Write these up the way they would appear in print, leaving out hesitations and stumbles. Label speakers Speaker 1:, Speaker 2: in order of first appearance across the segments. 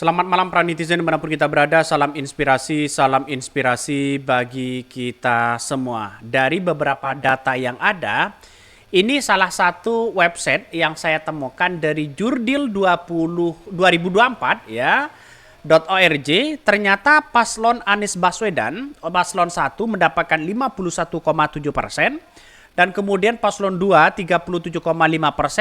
Speaker 1: Selamat malam para netizen dimanapun kita berada, salam inspirasi bagi kita semua. Dari beberapa data yang ada, ini salah satu website yang saya temukan dari Jurdil 2024 ya, .org. Ternyata paslon Anies Baswedan, paslon 1 mendapatkan 51,7%. Dan kemudian paslon 2 37,5%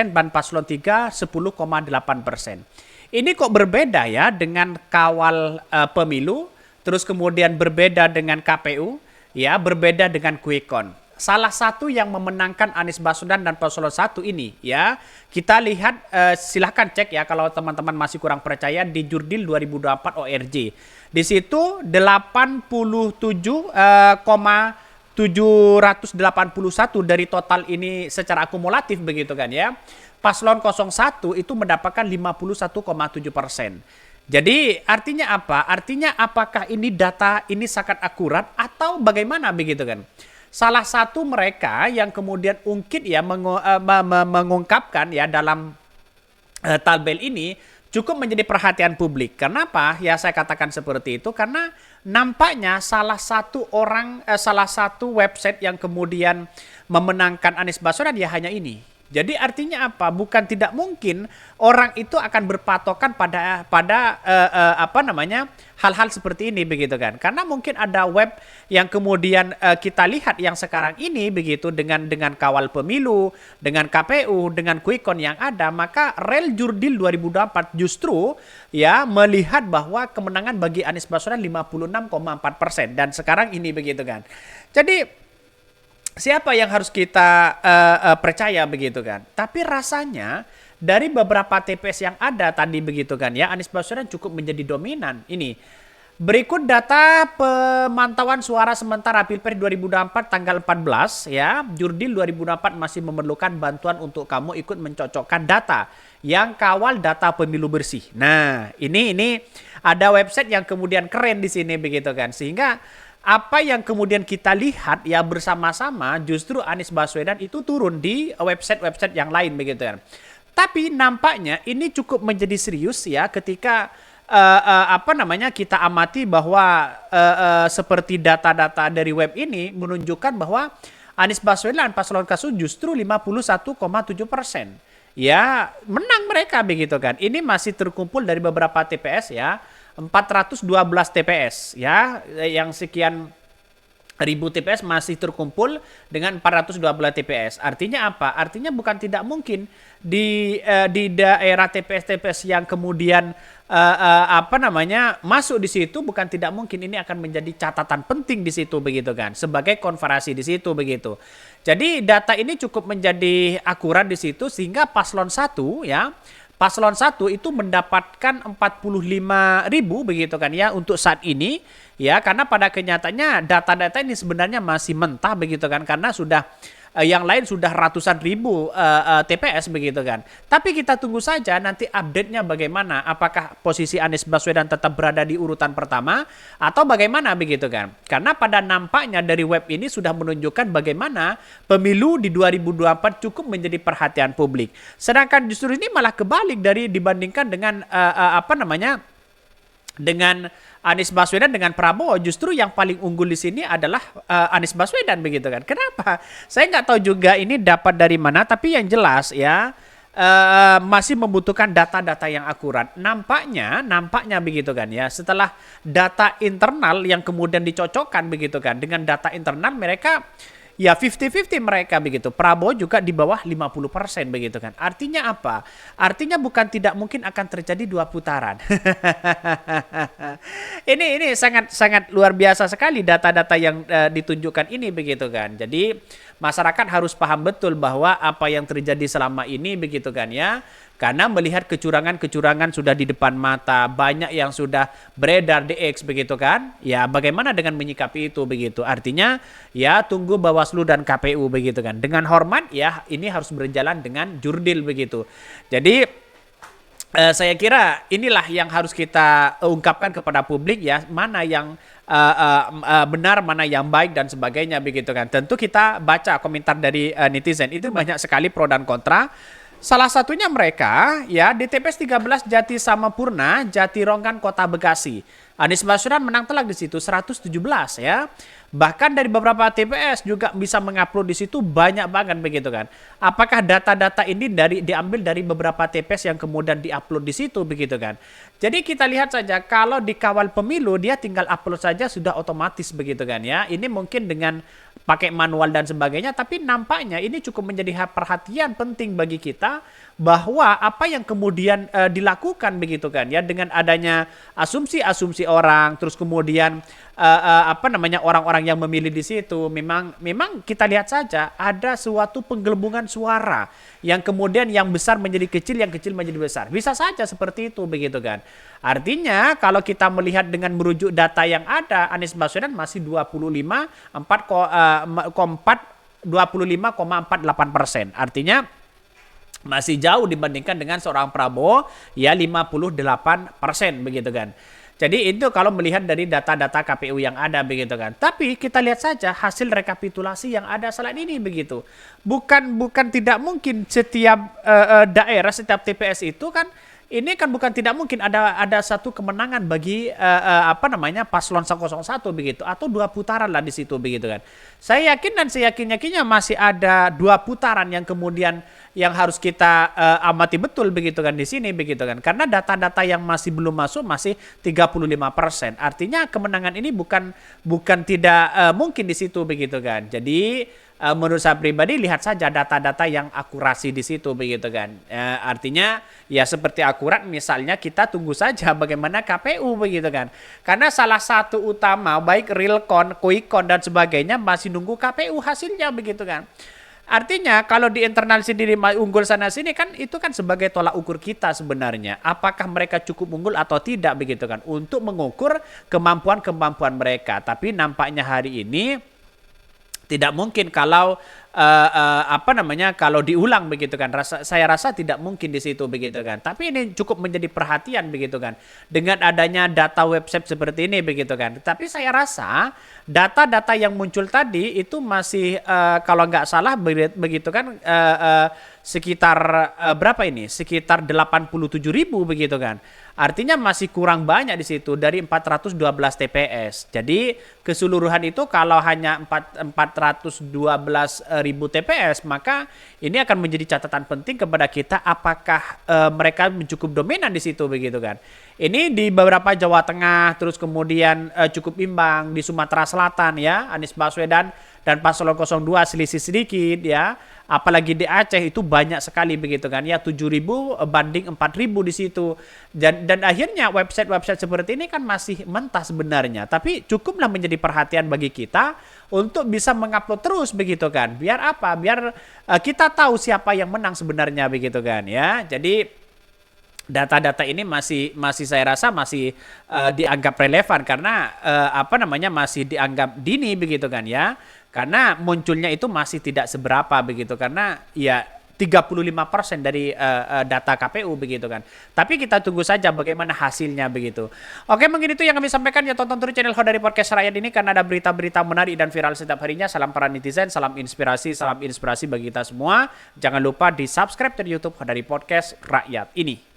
Speaker 1: dan paslon 3 10,8%. Ini kok berbeda ya dengan kawal pemilu, terus kemudian berbeda dengan KPU, ya berbeda dengan Quick Count. Salah satu yang memenangkan Anies Baswedan dan paslon 1 ini ya, kita lihat silahkan cek ya kalau teman-teman masih kurang percaya di Jurdil 2024 ORG. Di situ 87,781 dari total ini secara akumulatif begitu kan ya. Paslon 01 itu mendapatkan 51,7%. Jadi artinya apa? Artinya apakah ini data ini sangat akurat atau bagaimana begitu kan? Salah satu mereka yang kemudian ungkit ya mengungkapkan ya dalam tabel ini cukup menjadi perhatian publik. Kenapa? Ya saya katakan seperti itu karena nampaknya salah satu website yang kemudian memenangkan Anies Baswedan ya hanya ini. Jadi artinya apa? Bukan tidak mungkin orang itu akan berpatokan pada hal-hal seperti ini begitu kan? Karena mungkin ada web yang kemudian kita lihat yang sekarang ini begitu dengan kawal pemilu, dengan KPU, dengan Quick Count yang ada, maka rel Jurdil 2024 justru ya melihat bahwa kemenangan bagi Anies Baswedan 56,4% dan sekarang ini begitu kan. Jadi siapa yang harus kita percaya begitu kan? Tapi rasanya dari beberapa TPS yang ada tadi begitu kan ya, Anies Baswedan cukup menjadi dominan. Ini berikut data pemantauan suara sementara Pilpres 2024 tanggal 14 ya. Jurdil 2024 masih memerlukan bantuan untuk kamu ikut mencocokkan data yang kawal data pemilu bersih. Nah, ini ada website yang kemudian keren di sini begitu kan. Sehingga apa yang kemudian kita lihat ya bersama-sama justru Anies Baswedan itu turun di website-website yang lain begitu kan. Tapi nampaknya ini cukup menjadi serius ya ketika kita amati bahwa seperti data-data dari web ini menunjukkan bahwa Anies Baswedan paslon kasus justru 51,7%. Ya menang mereka begitu kan. Ini masih terkumpul dari beberapa TPS ya. 412 TPS ya, yang sekian ribu TPS masih terkumpul dengan 412 TPS. Artinya apa? Artinya bukan tidak mungkin di daerah TPS-TPS yang kemudian masuk di situ, bukan tidak mungkin ini akan menjadi catatan penting di situ begitu kan, sebagai konfirmasi di situ begitu. Jadi data ini cukup menjadi akurat di situ sehingga paslon 1 ya, paslon 1 itu mendapatkan 45.000 begitu kan ya untuk saat ini ya, karena pada kenyataannya data-data ini sebenarnya masih mentah begitu kan, karena sudah yang lain sudah ratusan ribu TPS begitu kan. Tapi kita tunggu saja nanti update-nya bagaimana, apakah posisi Anies Baswedan tetap berada di urutan pertama atau bagaimana begitu kan. Karena pada nampaknya dari web ini sudah menunjukkan bagaimana pemilu di 2024 cukup menjadi perhatian publik. Sedangkan justru ini malah kebalik dari dibandingkan dengan dengan Anies Baswedan dengan Prabowo, justru yang paling unggul di sini adalah Anies Baswedan begitu kan. Kenapa? Saya nggak tahu juga ini dapat dari mana, tapi yang jelas ya masih membutuhkan data-data yang akurat. Nampaknya begitu kan ya. Setelah data internal yang kemudian dicocokkan begitu kan dengan data internal mereka ya 50-50 mereka begitu. Prabowo juga di bawah 50% begitu kan. Artinya apa? Artinya bukan tidak mungkin akan terjadi 2 putaran. Ini sangat luar biasa sekali data-data yang ditunjukkan ini begitu kan. Jadi masyarakat harus paham betul bahwa apa yang terjadi selama ini begitu kan ya. Karena melihat kecurangan-kecurangan sudah di depan mata, banyak yang sudah beredar di X begitu kan. Ya bagaimana dengan menyikapi itu begitu. Artinya ya tunggu Bawaslu dan KPU begitu kan. Dengan hormat ya ini harus berjalan dengan jurdil begitu. Jadi saya kira inilah yang harus kita ungkapkan kepada publik ya, mana yang benar, mana yang baik dan sebagainya begitu kan. Tentu kita baca komentar dari netizen itu banyak sekali pro dan kontra. Salah satunya mereka ya di TPS 13 Jati Samapurna, Jatironggan, Kota Bekasi. Anies Baswedan menang telak di situ 117 ya. Bahkan dari beberapa TPS juga bisa mengupload di situ banyak banget begitu kan. Apakah data-data ini diambil dari beberapa TPS yang kemudian diupload di situ begitu kan. Jadi kita lihat saja kalau di kawal pemilu dia tinggal upload saja sudah otomatis begitu kan ya. Ini mungkin dengan pakai manual dan sebagainya, tapi nampaknya ini cukup menjadi perhatian penting bagi kita bahwa apa yang kemudian dilakukan begitu kan ya dengan adanya asumsi-asumsi orang, terus kemudian orang-orang yang memilih di situ memang kita lihat saja ada suatu penggelembungan suara yang kemudian yang besar menjadi kecil, yang kecil menjadi besar. Bisa saja seperti itu begitu kan. Artinya kalau kita melihat dengan merujuk data yang ada, Anies Baswedan masih 25,48%. Artinya masih jauh dibandingkan dengan seorang Prabowo ya 58% begitu kan. Jadi itu kalau melihat dari data-data KPU yang ada begitu kan. Tapi kita lihat saja hasil rekapitulasi yang ada selain ini begitu. Bukan tidak mungkin setiap daerah, setiap TPS itu kan ini kan bukan tidak mungkin ada satu kemenangan bagi paslon 001 begitu atau 2 putaran lah di situ begitu kan. Saya yakin dan saya yakinnya masih ada 2 putaran yang kemudian yang harus kita amati betul begitu kan di sini begitu kan. Karena data-data yang masih belum masuk masih 35%. Artinya kemenangan ini bukan tidak mungkin di situ begitu kan. Jadi menurut saya pribadi lihat saja data-data yang akurasi di situ begitu kan. Artinya ya seperti akurat misalnya kita tunggu saja bagaimana KPU begitu kan. Karena salah satu utama baik Realcon, Quickcon dan sebagainya masih nunggu KPU hasilnya begitu kan. Artinya kalau di internal sendiri unggul sana sini kan itu kan sebagai tolak ukur kita sebenarnya. Apakah mereka cukup unggul atau tidak begitu kan untuk mengukur kemampuan mereka. Tapi nampaknya hari ini tidak mungkin kalau kalau diulang begitu kan. Saya rasa tidak mungkin di situ begitu kan. Tapi ini cukup menjadi perhatian begitu kan. Dengan adanya data website seperti ini begitu kan. Tapi saya rasa data-data yang muncul tadi itu masih kalau nggak salah begitu kan sekitar berapa ini? Sekitar 87.000 begitu kan. Artinya masih kurang banyak di situ dari 412 TPS. Jadi keseluruhan itu kalau hanya 412.000 TPS, maka ini akan menjadi catatan penting kepada kita apakah mereka cukup dominan di situ begitu kan. Ini di beberapa Jawa Tengah, terus kemudian cukup imbang di Sumatera Selatan ya, Anies Baswedan dan paslon 02 selisih sedikit ya. Apalagi di Aceh itu banyak sekali begitu kan ya 7.000 banding 4.000 di situ dan akhirnya website seperti ini kan masih mentah sebenarnya tapi cukuplah menjadi perhatian bagi kita untuk bisa mengupload terus begitu kan biar apa biar kita tahu siapa yang menang sebenarnya begitu kan ya. Jadi data-data ini masih saya rasa masih dianggap relevan karena masih dianggap dini begitu kan ya. Karena munculnya itu masih tidak seberapa begitu karena ya 35% dari data KPU begitu kan. Tapi kita tunggu saja bagaimana hasilnya begitu. Oke, mungkin itu yang kami sampaikan ya, tonton terus channel Khodari Podcast Rakyat ini karena ada berita-berita menarik dan viral setiap harinya. Salam para netizen, salam inspirasi bagi kita semua. Jangan lupa di subscribe di YouTube Khodari Podcast Rakyat ini.